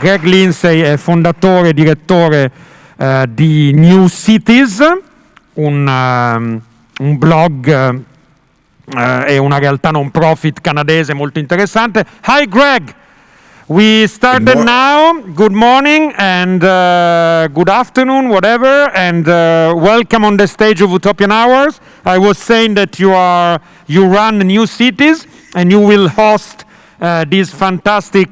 Greg Lindsay è fondatore e direttore di NewCities, un blog e una realtà non profit canadese molto interessante. Hi Greg! We started now. Good morning and good afternoon, whatever, and welcome on the stage of Utopian Hours. I was saying that you run NewCities and you will host this fantastic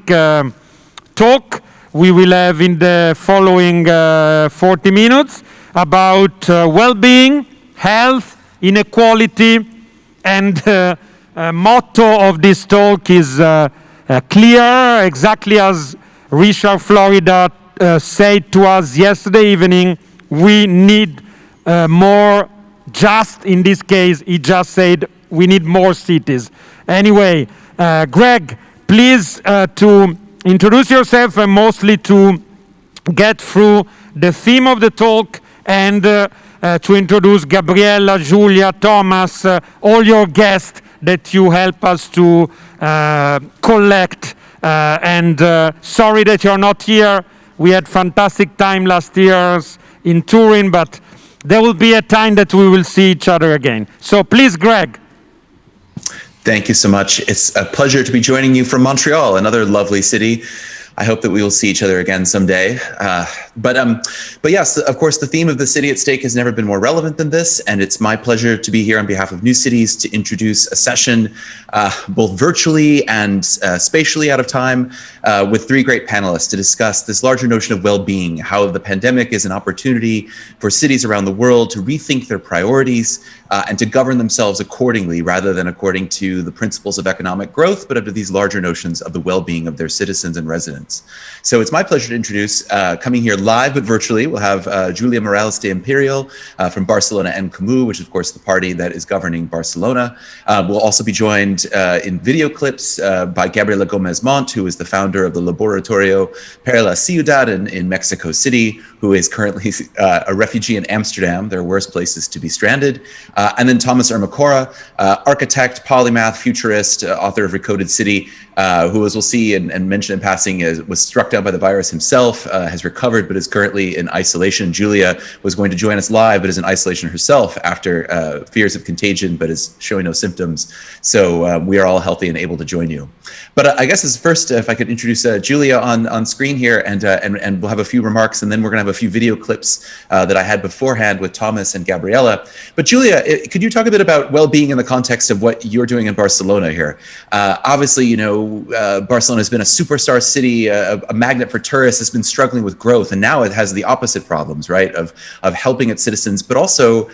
talk we will have in the following 40 minutes about well-being, health, inequality, and motto of this talk is clear, exactly as Richard Florida said to us yesterday evening. We need more, just in this case, he just said we need more cities. Anyway, Greg, please to introduce yourself and mostly to get through the theme of the talk and to introduce Gabriella, Jùlia, Thomas, all your guests that you help us to collect. And sorry that you're not here. We had fantastic time last year in Turin, but there will be a time that we will see each other again. So please, Greg. Thank you so much. It's a pleasure to be joining you from Montreal, another lovely city. I hope that we will see each other again someday. But yes, of course, the theme of the City at Stake has never been more relevant than this, and it's my pleasure to be here on behalf of NewCities to introduce a session both virtually and spatially out of time with three great panelists to discuss this larger notion of well-being, how the pandemic is an opportunity for cities around the world to rethink their priorities and to govern themselves accordingly, rather than according to the principles of economic growth, but under these larger notions of the well-being of their citizens and residents. So it's my pleasure to introduce, coming here live but virtually, we'll have Jùlia Miralles de Imperial from Barcelona and Comú, which is of course the party that is governing Barcelona. We'll also be joined in video clips by Gabriella Gómez-Mont, who is the founder of the Laboratorio para la Ciudad in Mexico City, who is currently a refugee in Amsterdam. There are worse places to be stranded. And then Thomas Ermacora, architect, polymath, futurist, author of Recoded City, who, as we'll see and mention in passing, was struck down by the virus himself, has recovered, but is currently in isolation. Jùlia was going to join us live, but is in isolation herself after fears of contagion, but is showing no symptoms. So we are all healthy and able to join you. But I guess as first, if I could introduce Jùlia on screen here, and we'll have a few remarks, and then we're going to have a few video clips that I had beforehand with Thomas and Gabriella. But Jùlia, could you talk a bit about well-being in the context of what you're doing in Barcelona here? Obviously, you know, Barcelona has been a superstar city, a magnet for tourists, has been struggling with growth, and now it has the opposite problems, right, of helping its citizens, but also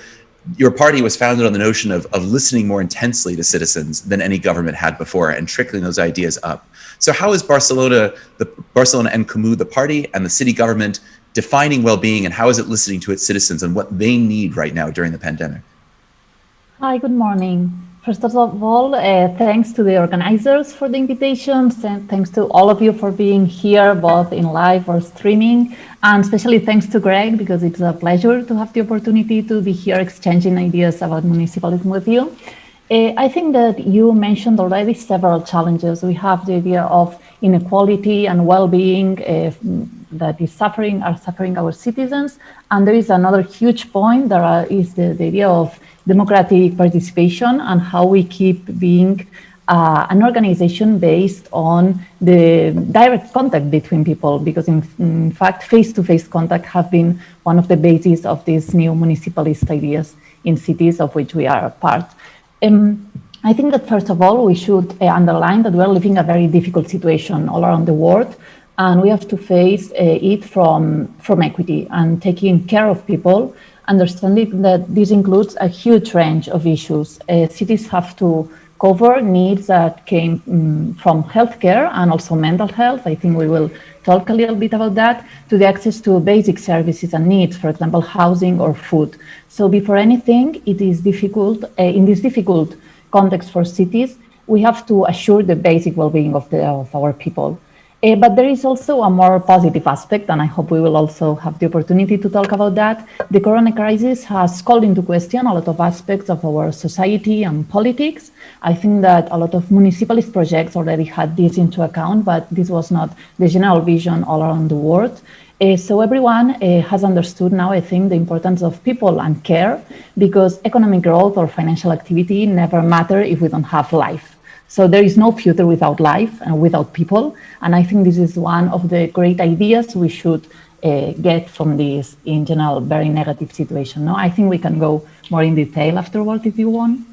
your party was founded on the notion of listening more intensely to citizens than any government had before and trickling those ideas up. So how is Barcelona and Comú, the party, and the city government defining well-being, and how is it listening to its citizens and what they need right now during the pandemic? Hi, good morning. First of all, thanks to the organizers for the invitation, and thanks to all of you for being here, both in live or streaming, and especially thanks to Greg, because it's a pleasure to have the opportunity to be here exchanging ideas about municipalism with you. I think that you mentioned already several challenges. We have the idea of inequality and well-being that is suffering our citizens, and there is another huge point that is the idea of democratic participation and how we keep being an organization based on the direct contact between people, because in fact, face-to-face contact have been one of the bases of these new municipalist ideas in cities of which we are a part. I think that first of all, we should underline that we're living a very difficult situation all around the world, and we have to face it from equity and taking care of people, understanding that this includes a huge range of issues. Cities have to cover needs that came from healthcare and also mental health. I think we will talk a little bit about that, to the access to basic services and needs, for example, housing or food. So before anything, it is difficult, in this difficult context for cities, we have to assure the basic well-being of our people. But there is also a more positive aspect, and I hope we will also have the opportunity to talk about that. The corona crisis has called into question a lot of aspects of our society and politics. I think that a lot of municipalist projects already had this into account, but this was not the general vision all around the world. So everyone has understood now, I think, the importance of people and care, because economic growth or financial activity never matter if we don't have life. So there is no future without life and without people. And I think this is one of the great ideas we should get from this, in general, very negative situation. No, I think we can go more in detail afterward if you want.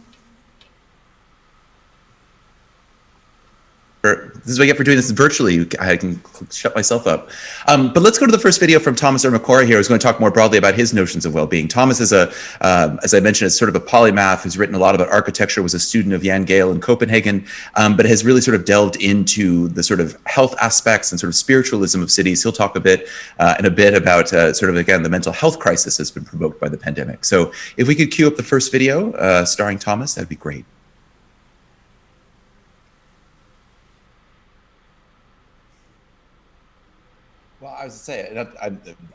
This is what I get for doing this virtually. I can shut myself up. But let's go to the first video from Thomas Ermacora here, who's going to talk more broadly about his notions of well-being. Thomas is as I mentioned, is sort of a polymath who's written a lot about architecture, was a student of Jan Gehl in Copenhagen, but has really sort of delved into the sort of health aspects and sort of spiritualism of cities. He'll talk a bit in a bit about sort of, again, the mental health crisis that's been provoked by the pandemic. So if we could cue up the first video starring Thomas, that'd be great. Well, I was to say,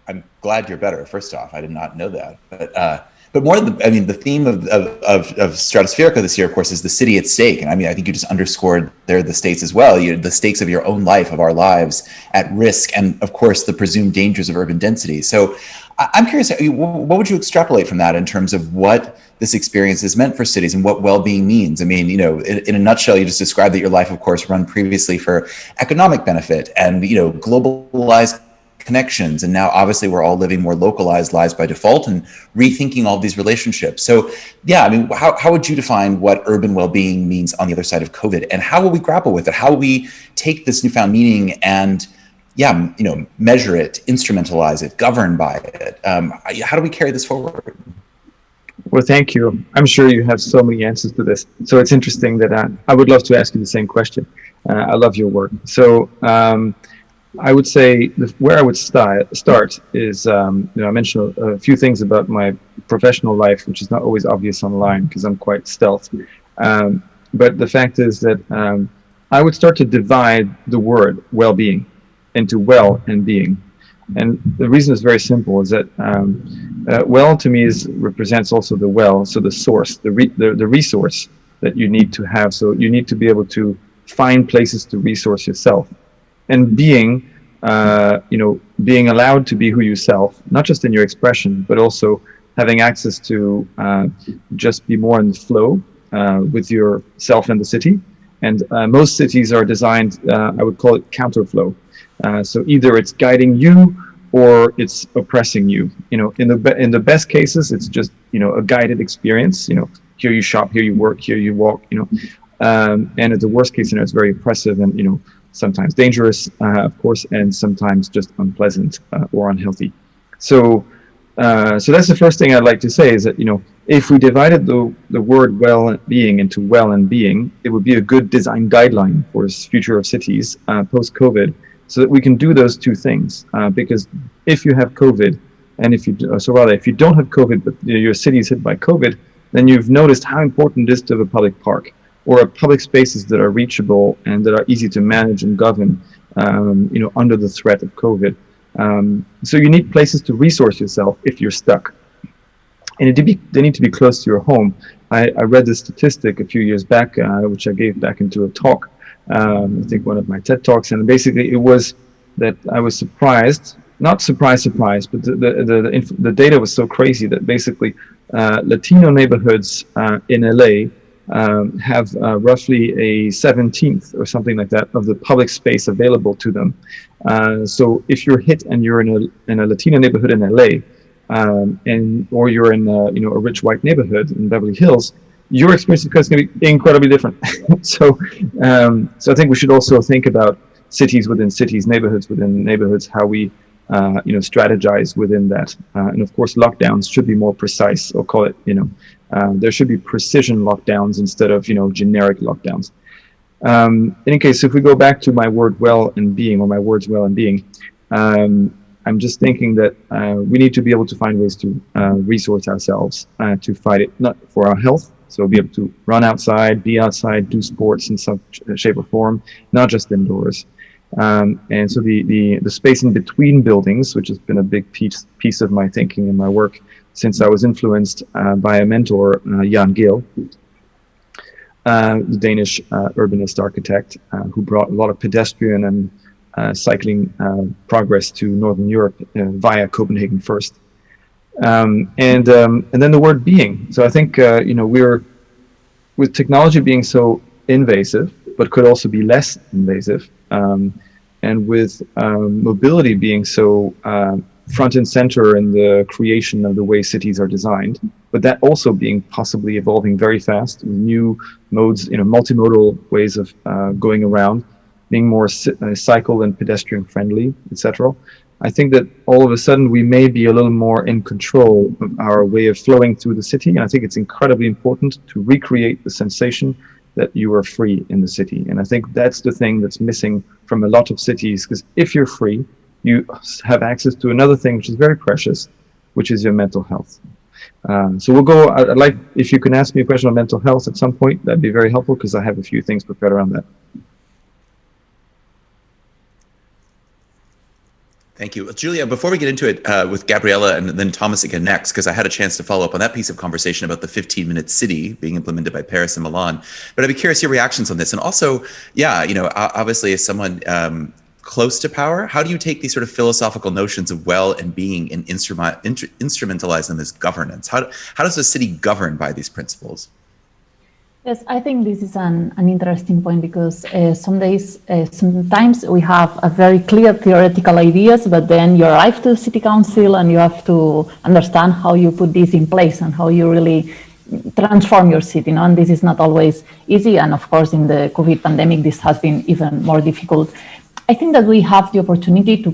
I'm glad you're better. First off, I did not know that, but more than the theme of Stratosferica this year, of course, is the city at stake, and I think you just underscored there the stakes as well. The stakes of your own life, of our lives, at risk, and of course the presumed dangers of urban density. So, I'm curious, what would you extrapolate from that in terms of what this experience has meant for cities and what well-being means? I mean, in a nutshell, you just described that your life, of course, run previously for economic benefit and, globalized connections. And now obviously we're all living more localized lives by default and rethinking all of these relationships. So yeah, how would you define what urban well-being means on the other side of COVID? And how will we grapple with it? How will we take this newfound meaning and measure it, instrumentalize it, govern by it? How do we carry this forward? Well, thank you. I'm sure you have so many answers to this. So it's interesting that I would love to ask you the same question. I love your work. So I would say where I would start is, I mentioned a few things about my professional life, which is not always obvious online because I'm quite stealth. But the fact is that I would start to divide the word well-being into well and being. And the reason is very simple, is that well to me represents also the well, so the source, the resource that you need to have. So you need to be able to find places to resource yourself. And being, being allowed to be who yourself, not just in your expression, but also having access to just be more in the flow with yourself and the city. And most cities are designed, I would call it counterflow. So either it's guiding you or it's oppressing you. In the best cases, it's just a guided experience. Here you shop, here you work, here you walk. And at the worst case, it's very oppressive and sometimes dangerous, of course, and sometimes just unpleasant or unhealthy. So that's the first thing I'd like to say is that if we divided the word well-being into well and being, it would be a good design guideline for the future of cities post-COVID. So that we can do those two things, because if you have COVID, and if you don't have COVID, but your city is hit by COVID, then you've noticed how important it is to have a public park or public spaces that are reachable and that are easy to manage and govern, under the threat of COVID. So you need places to resource yourself if you're stuck, and they need to be close to your home. I read this statistic a few years back, which I gave back into a talk. I think one of my TED Talks, and basically it was that I was surprised, not surprised, but the data was so crazy that basically Latino neighborhoods in LA have roughly a 17th or something like that of the public space available to them. So if you're hit and you're in a Latino neighborhood in LA, or you're in a rich white neighborhood in Beverly Hills, your experience is going to be incredibly different. So I think we should also think about cities within cities, neighborhoods within neighborhoods, how we strategize within that. And of course, lockdowns should be more precise, or call it, there should be precision lockdowns instead of generic lockdowns. In any case, if we go back to my word well and being, or my words well and being, I'm just thinking that we need to be able to find ways to resource ourselves to fight it, not for our health. So be able to run outside, be outside, do sports in some shape or form, not just indoors. And so the space in between buildings, which has been a big piece of my thinking and my work since I was influenced by a mentor, Jan Gehl, the Danish urbanist architect, who brought a lot of pedestrian and cycling progress to Northern Europe via Copenhagen first. And then the word being. So I think, we're, with technology being so invasive, but could also be less invasive, and with mobility being so front and center in the creation of the way cities are designed, but that also being possibly evolving very fast with new modes, multimodal ways of going around, being more cycle and pedestrian friendly, etc. I think that all of a sudden we may be a little more in control of our way of flowing through the city. And I think it's incredibly important to recreate the sensation that you are free in the city. And I think that's the thing that's missing from a lot of cities, because if you're free, you have access to another thing which is very precious, which is your mental health. So we'll go, I'd like, if you can ask me a question on mental health at some point, that'd be very helpful, because I have a few things prepared around that. Thank you. Jùlia, before we get into it with Gabriella and then Thomas again next, because I had a chance to follow up on that piece of conversation about the 15-minute city being implemented by Paris and Milan, but I'd be curious your reactions on this. And also, obviously as someone close to power, how do you take these sort of philosophical notions of well and being and instrumentalize them as governance? How does a city govern by these principles? Yes, I think this is an interesting point, because sometimes we have a very clear theoretical ideas, but then you arrive to the city council and you have to understand how you put this in place and how you really transform your city. And this is not always easy. And of course, in the COVID pandemic, this has been even more difficult. I think that we have the opportunity to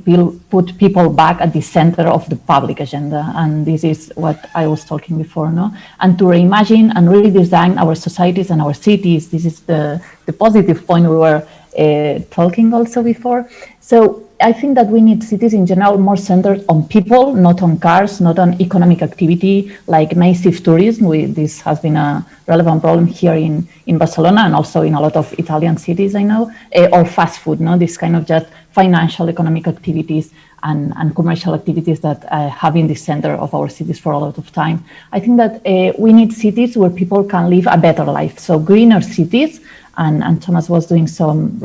put people back at the center of the public agenda. And this is what I was talking before, and to reimagine and redesign our societies and our cities. This is the positive point we were talking also before. So I think that we need cities in general more centered on people, not on cars, not on economic activity like massive tourism. This has been a relevant problem here in Barcelona and also in a lot of Italian cities, I know, or fast food, this kind of just financial economic activities and commercial activities that have been the center of our cities for a lot of time. I think that we need cities where people can live a better life. So greener cities, and Thomas was doing some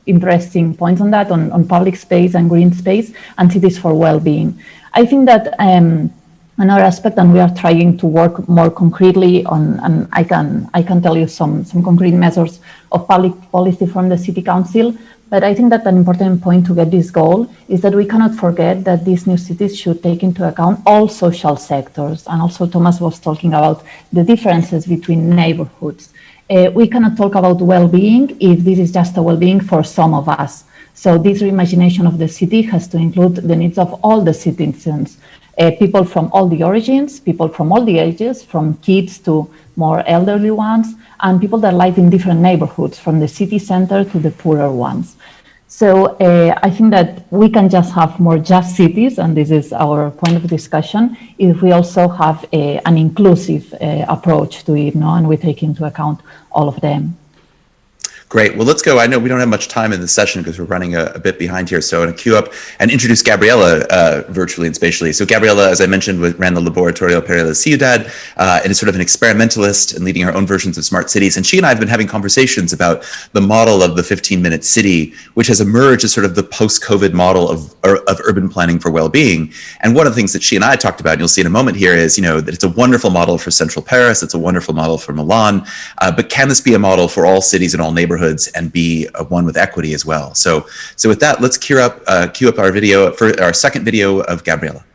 interesting points on that, on public space and green space, and cities for well-being. I think that another aspect, and we are trying to work more concretely on, and I can tell you some concrete measures of public policy from the city council. But I think that an important point to get this goal is that we cannot forget that these new cities should take into account all social sectors. And also Thomas was talking about the differences between neighborhoods. We cannot talk about well-being if this is just a well-being for some of us. So this reimagination of the city has to include the needs of all the citizens, people from all the origins, people from all the ages, from kids to more elderly ones, and people that live in different neighborhoods, from the city center to the poorer ones. So I think that we can just have more just cities, and this is our point of discussion, if we also have an inclusive approach to it, and we take into account all of them. Great. Well, let's go. I know we don't have much time in this session because we're running a bit behind here. So I'm going to queue up and introduce Gabriella virtually and spatially. So Gabriella, as I mentioned, ran the Laboratorio para la Ciudad and is sort of an experimentalist and leading her own versions of smart cities. And she and I have been having conversations about the model of the 15-minute city, which has emerged as sort of the post-COVID model of urban planning for well-being. And one of the things that she and I talked about, and you'll see in a moment here, is that it's a wonderful model for central Paris. It's a wonderful model for Milan. But can this be a model for all cities and all neighborhoods and be one with equity as well? So with that, let's queue up our video for our second video of Gabriella.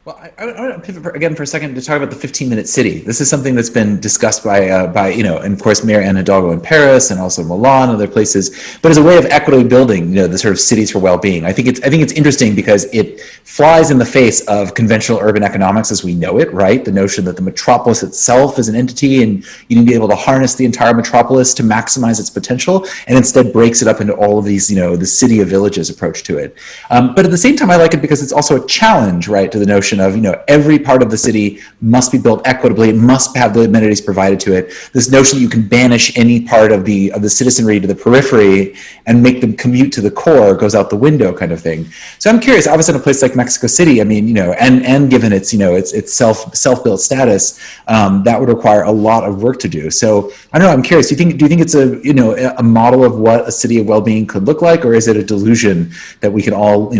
Well, I want to pivot again for a second to talk about the 15-minute city. This is something that's been discussed by and of course Mayor Anne Hidalgo in Paris and also Milan and other places, but as a way of equity building, the sort of cities for well-being. I think it's interesting because it it flies in the face of conventional urban economics as we know it, right? The notion that the metropolis itself is an entity and you need to be able to harness the entire metropolis to maximize its potential, and instead breaks it up into all of these, the city of villages approach to it. But at the same time, I like it because it's also a challenge, right, to the notion of, every part of the city must be built equitably, must have the amenities provided to it. This notion that you can banish any part of the citizenry to the periphery and make them commute to the core goes out the window, kind of thing. So I'm curious, obviously in a place like Mexico City, I mean, and given its, its self-built status, that would require a lot of work to do. So I don't know, I'm curious, do you think it's a model of what a city of well-being could look like, or is it a delusion that we can all,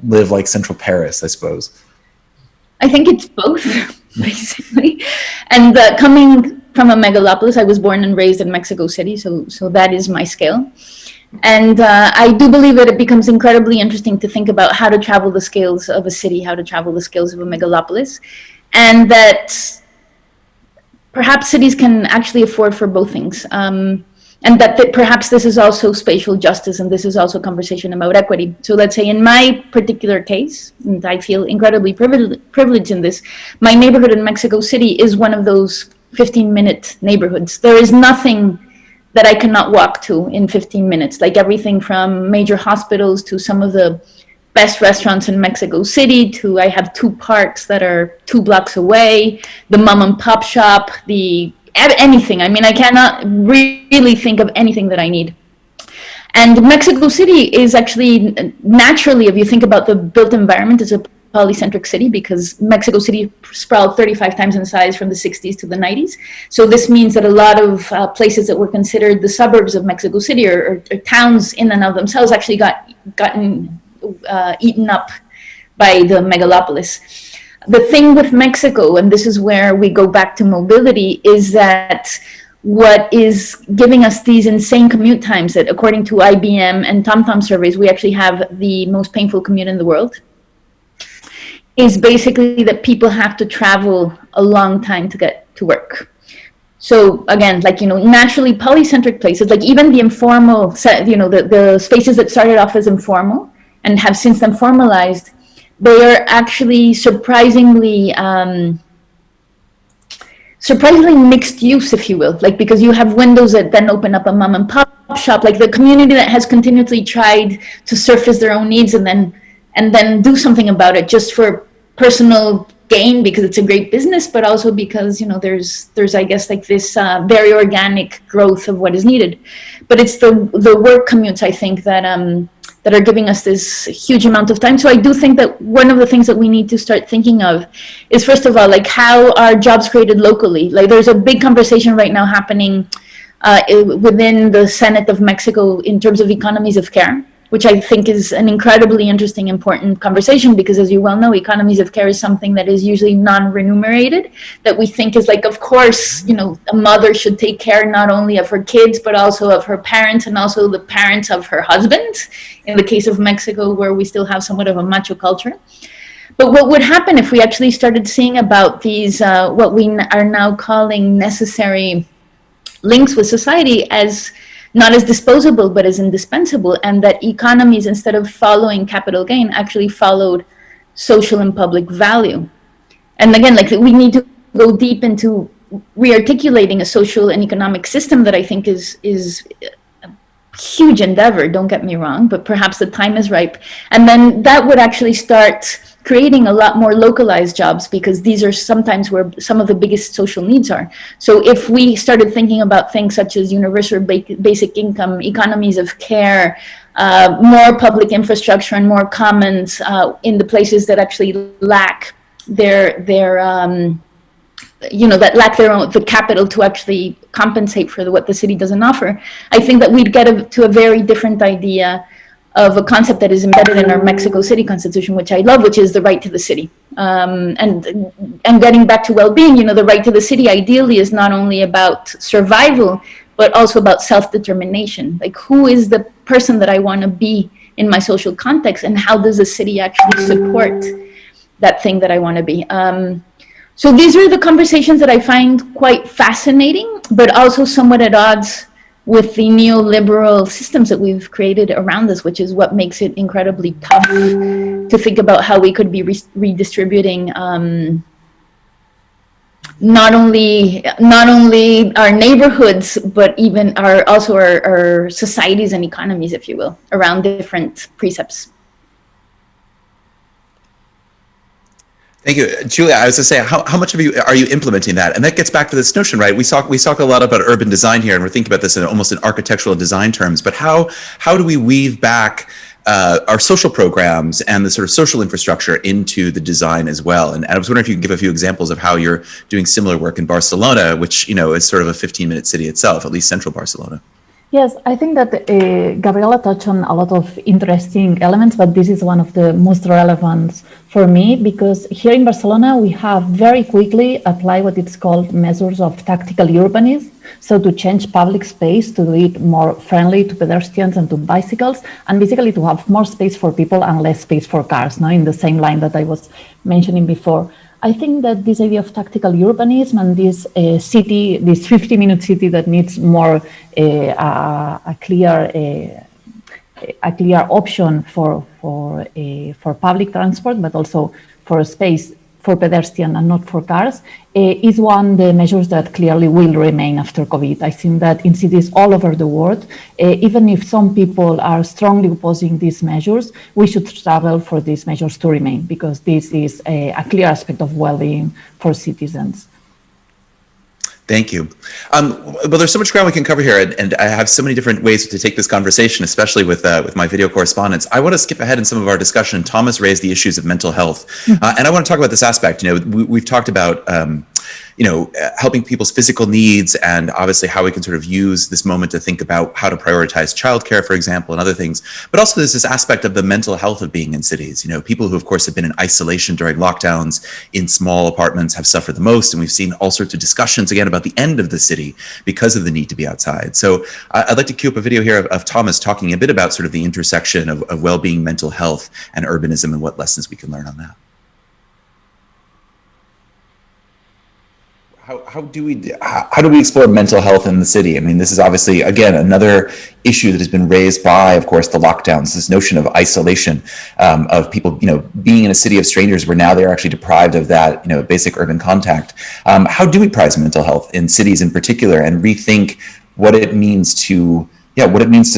live like Central Paris, I suppose? I think it's both, basically. And coming from a megalopolis, I was born and raised in Mexico City, so that is my scale. And I do believe that it becomes incredibly interesting to think about how to travel the scales of a city, how to travel the scales of a megalopolis, and that perhaps cities can actually afford for both things. And that perhaps this is also spatial justice, and this is also a conversation about equity. So let's say in my particular case, and I feel incredibly privileged in this, my neighborhood in Mexico City is one of those 15-minute neighborhoods. There is nothing that I cannot walk to in 15 minutes, like everything from major hospitals to some of the best restaurants in Mexico City, to I have 2 parks that are 2 blocks away, the mom and pop shop, anything. I mean, I cannot really think of anything that I need. And Mexico City is actually, naturally, if you think about the built environment, is a polycentric city, because Mexico City sprawled 35 times in size from the 60s to the 90s. So this means that a lot of places that were considered the suburbs of Mexico City or towns in and of themselves actually gotten eaten up by the megalopolis. The thing with Mexico, and this is where we go back to mobility, is that what is giving us these insane commute times that, according to IBM and TomTom surveys, we actually have the most painful commute in the world, is basically that people have to travel a long time to get to work. So again, naturally polycentric places, like even the informal, the spaces that started off as informal and have since then formalized, they are actually surprisingly mixed use, if you will, because you have windows that then open up a mom and pop shop, like the community that has continuously tried to surface their own needs and then do something about it just for personal gain, because it's a great business, but also because there's I guess this very organic growth of what is needed. But it's the work commutes, I think, that are giving us this huge amount of time. So I do think that one of the things that we need to start thinking of is, first of all, how are jobs created locally? There's a big conversation right now happening within the Senate of Mexico in terms of economies of care, which I think is an incredibly interesting, important conversation, because as you well know, economies of care is something that is usually non-remunerated, that we think is of course, a mother should take care not only of her kids, but also of her parents and also the parents of her husband, in the case of Mexico, where we still have somewhat of a macho culture. But what would happen if we actually started seeing about these, what we are now calling necessary links with society, as not as disposable, but as indispensable, and that economies, instead of following capital gain, actually followed social and public value. And again, we need to go deep into rearticulating a social and economic system that I think is a huge endeavor, don't get me wrong, but perhaps the time is ripe. And then that would actually start creating a lot more localized jobs, because these are sometimes where some of the biggest social needs are. So if we started thinking about things such as universal basic income, economies of care, more public infrastructure and more commons in the places that actually lack the capital to actually compensate for what the city doesn't offer, I think that we'd get to a very different idea of a concept that is embedded in our Mexico City Constitution, which I love, which is the right to the city. And getting back to well-being, the right to the city ideally is not only about survival, but also about self-determination. Who is the person that I want to be in my social context, and how does the city actually support that thing that I want to be? So these are the conversations that I find quite fascinating, but also somewhat at odds with the neoliberal systems that we've created around us, which is what makes it incredibly tough to think about how we could be redistributing not only our neighborhoods, but even our societies and economies, if you will, around different precepts. Thank you, Jùlia. I was going to say, how much of you are you implementing that? And that gets back to this notion, right? We talk a lot about urban design here, and we're thinking about this in almost in architectural design terms. But how do we weave back our social programs and the sort of social infrastructure into the design as well? And I was wondering if you could give a few examples of how you're doing similar work in Barcelona, which is sort of a 15-minute city itself, at least central Barcelona. Yes, I think that Gabriella touched on a lot of interesting elements, but this is one of the most relevant for me, because here in Barcelona, we have very quickly applied what it's called measures of tactical urbanism. So to change public space, to do it more friendly to pedestrians and to bicycles, and basically to have more space for people and less space for cars, in the same line that I was mentioning before. I think that this idea of tactical urbanism and this city, this 50-minute city that needs more a clear option for public transport, but also for space for pedestrian and not for cars, is one of the measures that clearly will remain after COVID. I think that in cities all over the world, even if some people are strongly opposing these measures, we should struggle for these measures to remain, because this is a clear aspect of well-being for citizens. Thank you. Well, there's so much ground we can cover here, and I have so many different ways to take this conversation, especially with my video correspondents. I want to skip ahead in some of our discussion. Thomas raised the issues of mental health, and I want to talk about this aspect. We've talked about helping people's physical needs, and obviously how we can sort of use this moment to think about how to prioritize childcare, for example, and other things. But also there's this aspect of the mental health of being in cities. People who, of course, have been in isolation during lockdowns in small apartments have suffered the most, and we've seen all sorts of discussions again about the end of the city because of the need to be outside. So I'd like to cue up a video here of Thomas talking a bit about sort of the intersection of well-being, mental health, and urbanism, and what lessons we can learn on that. How do we explore mental health in the city? I mean, this is obviously, again, another issue that has been raised by, of course, the lockdowns, this notion of isolation, of people, being in a city of strangers where now they're actually deprived of that, basic urban contact. How do we prize mental health in cities in particular, and rethink what it means to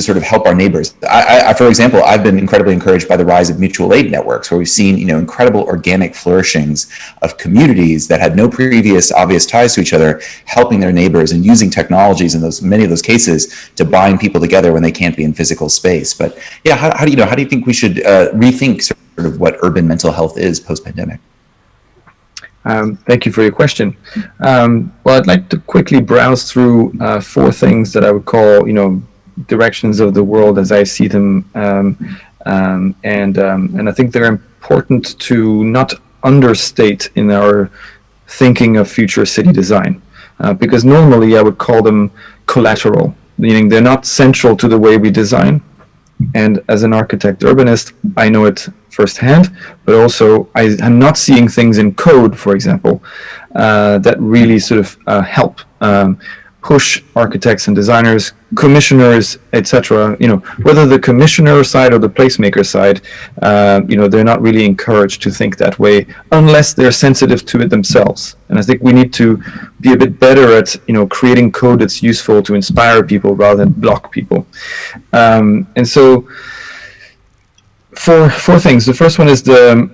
sort of help our neighbors? I, for example, I've been incredibly encouraged by the rise of mutual aid networks, where we've seen, incredible organic flourishings of communities that had no previous obvious ties to each other, helping their neighbors and using technologies in many of those cases to bind people together when they can't be in physical space. But yeah, how do you think we should rethink sort of what urban mental health is post-pandemic? Thank you for your question. Well, I'd like to quickly browse through 4 things that I would call, directions of the world as I see them, and I think they're important to not understate in our thinking of future city design, because normally I would call them collateral, meaning they're not central to the way we design. And as an architect urbanist, I know it firsthand, but also I am not seeing things in code, for example, that really sort of help push architects and designers, commissioners, etc. Whether the commissioner side or the placemaker side, they're not really encouraged to think that way unless they're sensitive to it themselves. And I think we need to be a bit better at, creating code that's useful to inspire people rather than block people. And so, four things. The first one is the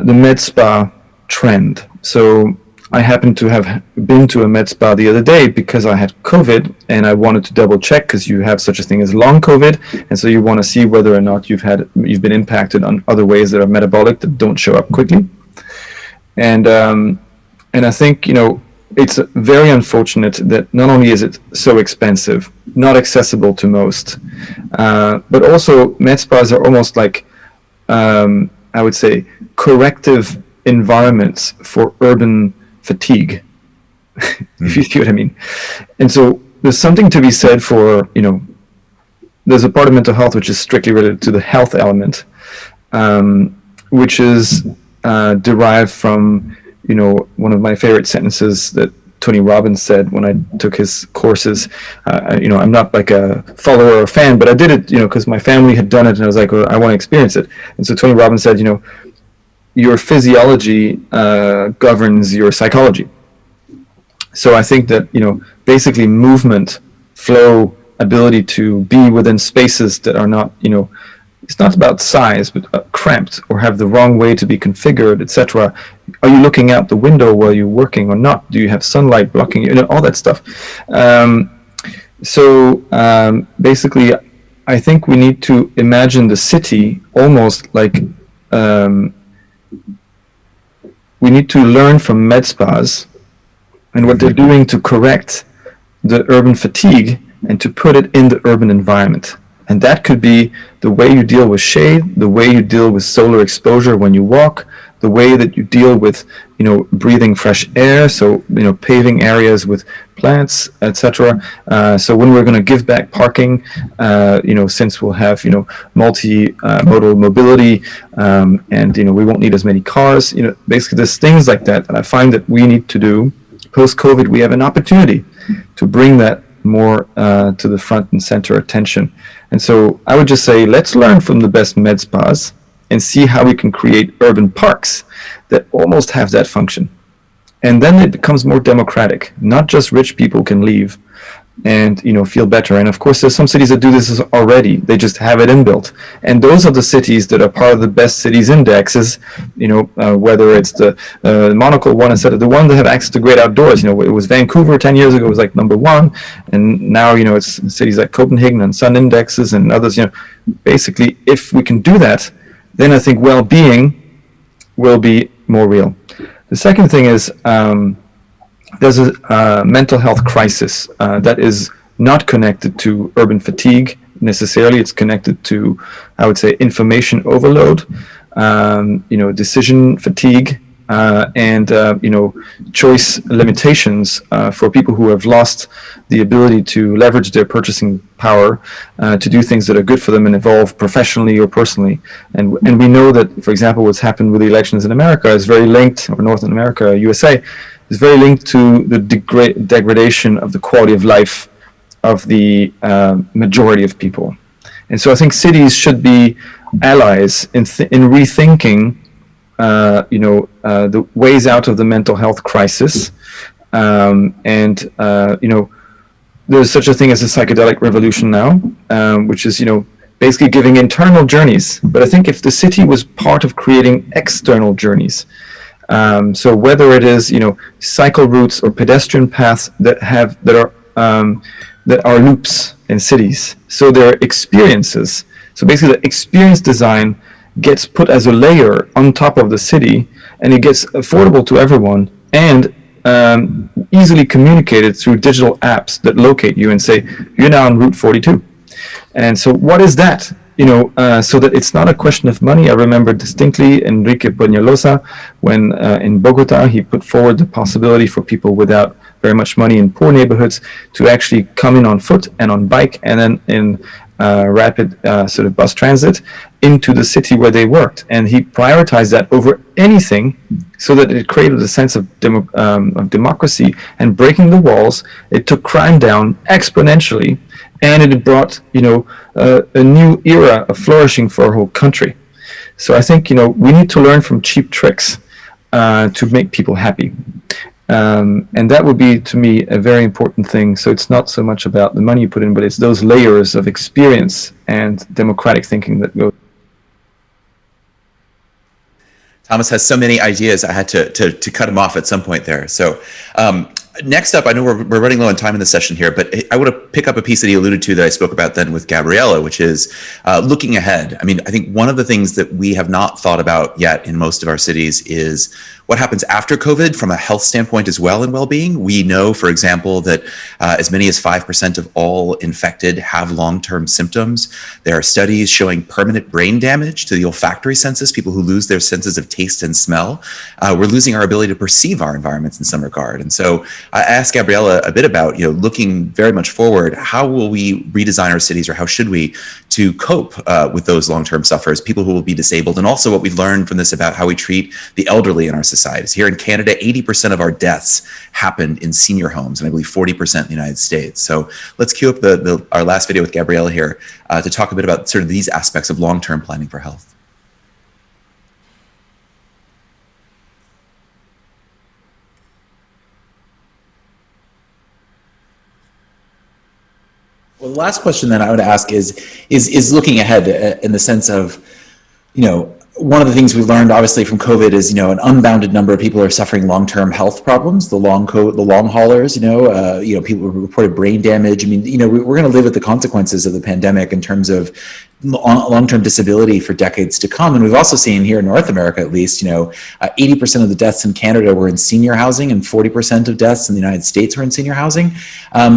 med spa trend. So I happened to have been to a med spa the other day because I had COVID, and I wanted to double check, because you have such a thing as long COVID, and so you want to see whether or not you've been impacted on other ways that are metabolic that don't show up quickly. And I think it's very unfortunate that not only is it so expensive, not accessible to most, but also med spas are almost like I would say corrective environments for urban fatigue, if you see what I mean. And so there's something to be said for, there's a part of mental health which is strictly related to the health element, which is derived from, one of my favorite sentences that Tony Robbins said when I took his courses. I'm not like a follower or a fan, but I did it, because my family had done it, and I was like, well, I want to experience it. And so Tony Robbins said, your physiology governs your psychology. So I think that, basically movement, flow, ability to be within spaces that are not, it's not about size, but cramped or have the wrong way to be configured, etc. Are you looking out the window while you're working or not? Do you have sunlight blocking you? All that stuff. Basically, I think we need to imagine the city almost like we need to learn from med spas and what they're doing to correct the urban fatigue and to put it in the urban environment. And that could be the way you deal with shade, the way you deal with solar exposure when you walk, the way that you deal with, breathing fresh air, so, paving areas with plants, etc. So when we're going to give back parking, since we'll have, multi-modal mobility, and, we won't need as many cars, basically there's things like that I find that we need to do. Post-COVID, we have an opportunity to bring that more to the front and center attention. And so I would just say, let's learn from the best med spas and see how we can create urban parks that almost have that function. And then it becomes more democratic. Not just rich people can leave and feel better. And of course, there's some cities that do this already. They just have it inbuilt. And those are the cities that are part of the best cities indexes, whether it's the Monocle one, etc., the one that have access to great outdoors. It was Vancouver 10 years ago, it was like #1. And now, it's cities like Copenhagen and Sun indexes and others. Basically, if we can do that, then I think well-being will be more real. The second thing is, there's a mental health crisis that is not connected to urban fatigue necessarily. It's connected to, I would say, information overload, decision fatigue, and choice limitations for people who have lost the ability to leverage their purchasing power to do things that are good for them and evolve professionally or personally. And we know that, for example, what's happened with the elections in America is very linked, or North America, USA, is very linked to the degradation of the quality of life of the majority of people. And so I think cities should be allies in rethinking the ways out of the mental health crisis. There's such a thing as a psychedelic revolution now, which is, basically giving internal journeys. But I think if the city was part of creating external journeys, so whether it is, cycle routes or pedestrian paths that are loops in cities, so they're experiences. So basically, the experience design gets put as a layer on top of the city, and it gets affordable to everyone and easily communicated through digital apps that locate you and say, you're now on Route 42. And so what is that? So that it's not a question of money. I remember distinctly Enrique Peñalosa when in Bogota, he put forward the possibility for people without very much money in poor neighborhoods to actually come in on foot and on bike and then in rapid sort of bus transit into the city where they worked. And he prioritized that over anything so that it created a sense of democracy and breaking the walls. It took crime down exponentially, and it brought, a new era of flourishing for our whole country. So I think, we need to learn from cheap tricks to make people happy. And that would be, to me, a very important thing. So it's not so much about the money you put in, but it's those layers of experience and democratic thinking that go. Thomas has so many ideas. I had to cut him off at some point there. So next up, I know we're running low on time in the session here, but I want to pick up a piece that he alluded to that I spoke about then with Gabriella, which is looking ahead. I mean, I think one of the things that we have not thought about yet in most of our cities is what happens after COVID from a health standpoint as well in well-being. We know, for example, that as many as 5% of all infected have long-term symptoms. There are studies showing permanent brain damage to the olfactory senses, people who lose their senses of taste and smell. We're losing our ability to perceive our environments in some regard. And so I asked Gabriella a bit about, looking very much forward, how will we redesign our cities, or how should we, to cope with those long-term sufferers, people who will be disabled, and also what we've learned from this about how we treat the elderly in our societies. Here in Canada, 80% of our deaths happened in senior homes, and I believe 40% in the United States. So let's cue up our last video with Gabriella here to talk a bit about sort of these aspects of long-term planning for health. Well, the last question that I would ask is looking ahead in the sense of, one of the things we learned obviously from COVID is, an unbounded number of people are suffering long-term health problems, the long haulers, people who reported brain damage. I mean, we're going to live with the consequences of the pandemic in terms of long-term disability for decades to come. And we've also seen here in North America, at least, 80% of the deaths in Canada were in senior housing and 40% of deaths in the United States were in senior housing. A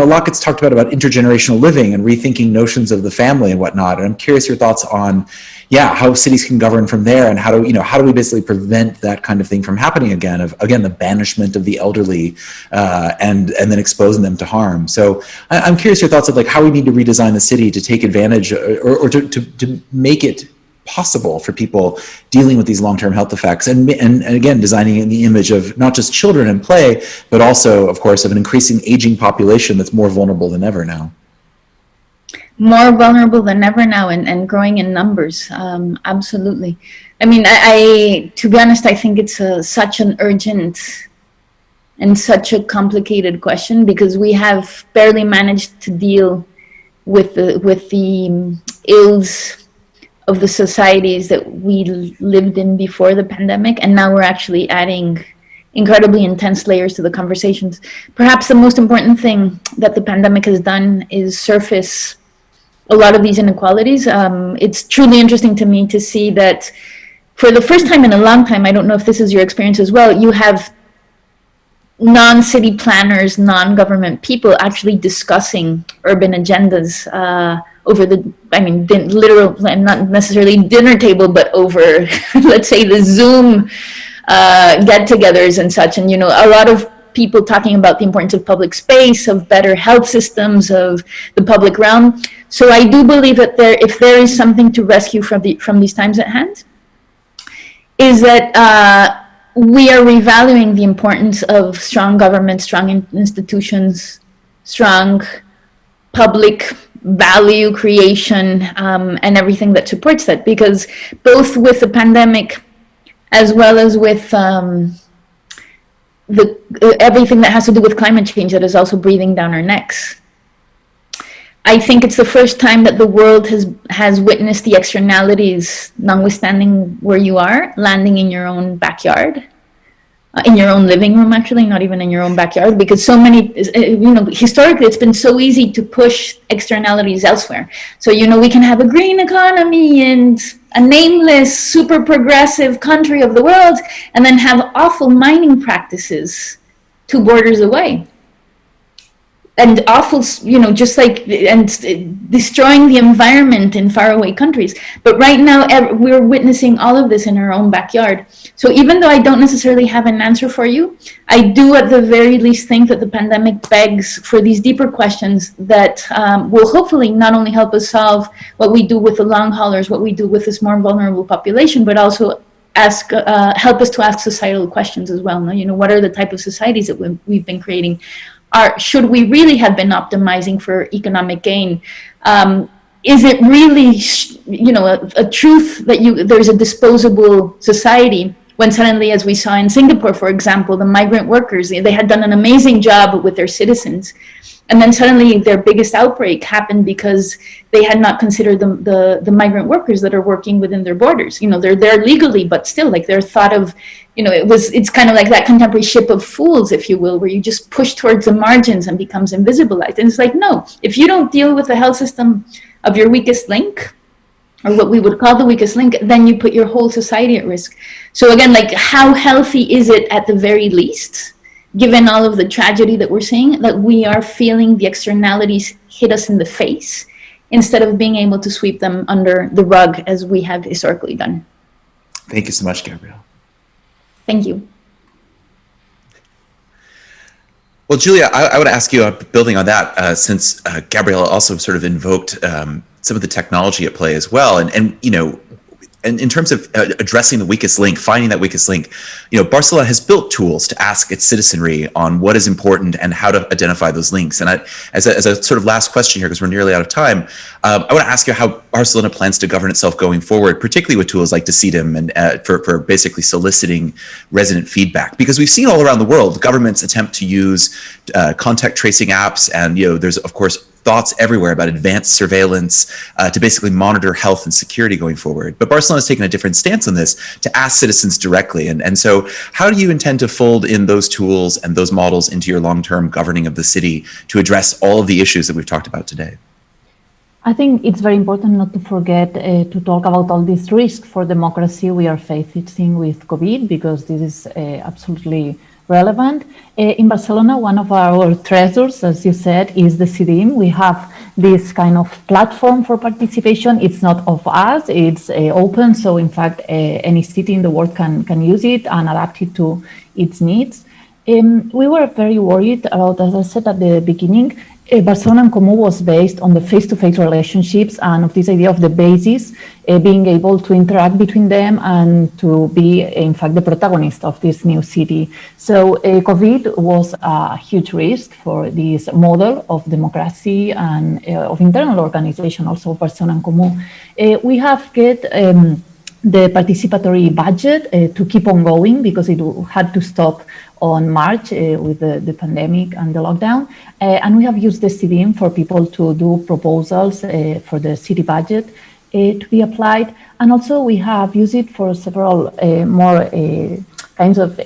lot gets talked about intergenerational living and rethinking notions of the family and whatnot. And I'm curious your thoughts on, how cities can govern from there, and how do we basically prevent that kind of thing from happening again, the banishment of the elderly and then exposing them to harm. So I'm curious your thoughts of how we need to redesign the city to take advantage or to make it possible for people dealing with these long-term health effects, and again, designing in the image of not just children and play, but also, of course, of an increasing aging population that's more vulnerable than ever now. More vulnerable than ever now, and growing in numbers. Absolutely. I mean, I to be honest, I think it's such an urgent and such a complicated question, because we have barely managed to deal with the ills of the societies that we lived in before the pandemic, and now we're actually adding incredibly intense layers to the conversations. Perhaps the most important thing that the pandemic has done is surface a lot of these inequalities. It's truly interesting to me to see that for the first time in a long time, I don't know if this is your experience as well, you have non-city planners, non-government people actually discussing urban agendas over literal, and not necessarily dinner table, but over, let's say, the Zoom get-togethers and such. And, a lot of people talking about the importance of public space, of better health systems, of the public realm. So I do believe that if there is something to rescue from these times at hand, is that we are revaluing the importance of strong government, strong institutions, strong public value creation, and everything that supports that. Because both with the pandemic, as well as with everything that has to do with climate change that is also breathing down our necks, I think it's the first time that the world has witnessed the externalities, notwithstanding where you are, landing in your own backyard, in your own living room, actually, not even in your own backyard, because so many, historically, it's been so easy to push externalities elsewhere. So, we can have a green economy and a nameless, super progressive country of the world, and then have awful mining practices 2 borders away. And awful, and destroying the environment in faraway countries. But right now, we're witnessing all of this in our own backyard. So even though I don't necessarily have an answer for you, I do at the very least think that the pandemic begs for these deeper questions that will hopefully not only help us solve what we do with the long haulers, what we do with this more vulnerable population, but also help us to ask societal questions as well. What are the type of societies that we've been creating? Should we really have been optimizing for economic gain? Is it really, a truth that there's a disposable society when suddenly, as we saw in Singapore, for example, the migrant workers, they had done an amazing job with their citizens. And then suddenly their biggest outbreak happened because they had not considered the migrant workers that are working within their borders. They're there legally, but still, they're thought of, it's kind of like that contemporary ship of fools, if you will, where you just push towards the margins and becomes invisibilized. And it's like, no, if you don't deal with the health system of your weakest link, or what we would call the weakest link, then you put your whole society at risk. So again, how healthy is it at the very least, given all of the tragedy that we're seeing, that we are feeling the externalities hit us in the face, instead of being able to sweep them under the rug as we have historically done. Thank you so much, Gabrielle. Thank you. Well, Jùlia, I would ask you, building on that, since Gabriella also sort of invoked some of the technology at play as well, and in terms of addressing the weakest link, finding that weakest link, Barcelona has built tools to ask its citizenry on what is important and how to identify those links. And as a sort of last question here, because we're nearly out of time, I want to ask you how Barcelona plans to govern itself going forward, particularly with tools like Decidem and for basically soliciting resident feedback. Because we've seen all around the world, governments attempt to use contact tracing apps, and there's of course thoughts everywhere about advanced surveillance to basically monitor health and security going forward. But Barcelona has taken a different stance on this to ask citizens directly. And so how do you intend to fold in those tools and those models into your long-term governing of the city to address all of the issues that we've talked about today? I think it's very important not to forget to talk about all these risks for democracy we are facing with COVID, because this is absolutely relevant. In Barcelona, one of our treasures, as you said, is the Decidem. We have this kind of platform for participation. It's not of us, it's open. So in fact, any city in the world can use it and adapt it to its needs. We were very worried about, as I said at the beginning, Barcelona en Comú was based on the face-to-face relationships and of this idea of the basis, being able to interact between them and to be, in fact, the protagonist of this new city. So COVID was a huge risk for this model of democracy and of internal organization, also of Barcelona en Comú. We have get the participatory budget to keep on going, because it had to stop on March with the pandemic and the lockdown. And we have used the Decidem for people to do proposals for the city budget to be applied. And also we have used it for several more kinds of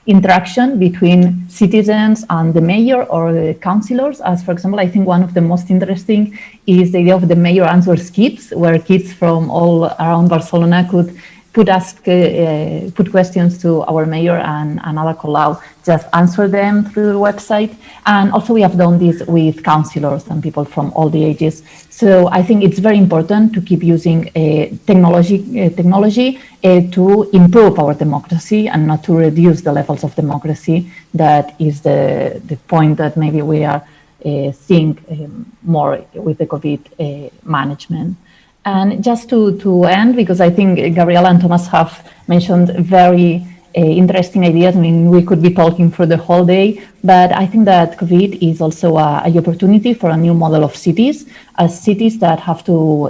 interaction between citizens and the mayor or the councillors. As for example, I think one of the most interesting is the idea of the mayor answers kids, where kids from all around Barcelona could put questions to our mayor, and Ada Colau just answer them through the website. And also we have done this with councillors and people from all the ages. So I think it's very important to keep using technology to improve our democracy and not to reduce the levels of democracy. That is the point that maybe we are seeing more with the COVID management. And just to end, because I think Gabriella and Thomas have mentioned very interesting ideas. I mean, we could be talking for the whole day, but I think that COVID is also an opportunity for a new model of cities, as cities that have to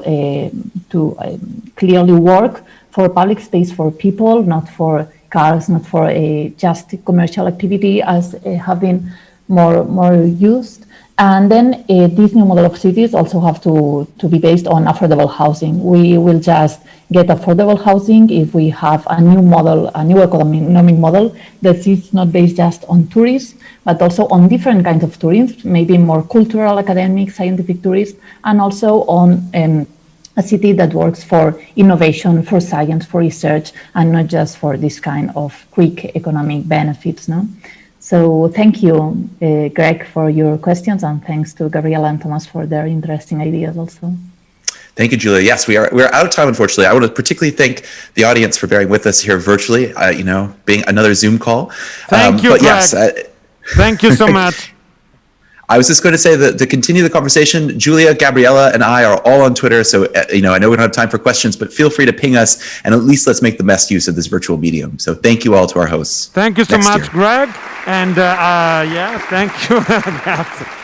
clearly work for public space for people, not for cars, not for just commercial activity as have been more used. And then this new model of cities also have to be based on affordable housing. We will just get affordable housing if we have a new model, a new economic model that is not based just on tourists, but also on different kinds of tourism, maybe more cultural, academic, scientific tourism, and also on a city that works for innovation, for science, for research, and not just for this kind of quick economic benefits, no? So thank you, Greg, for your questions, and thanks to Gabriella and Thomas for their interesting ideas also. Thank you, Jùlia. Yes, we're out of time, unfortunately. I want to particularly thank the audience for bearing with us here virtually, being another Zoom call. Thank you, Greg. Yes, thank you so much. I was just going to say that to continue the conversation, Jùlia, Gabriella, and I are all on Twitter. So, I know we don't have time for questions, but feel free to ping us, and at least let's make the best use of this virtual medium. So thank you all to our hosts. Thank you so much, Greg. And thank you.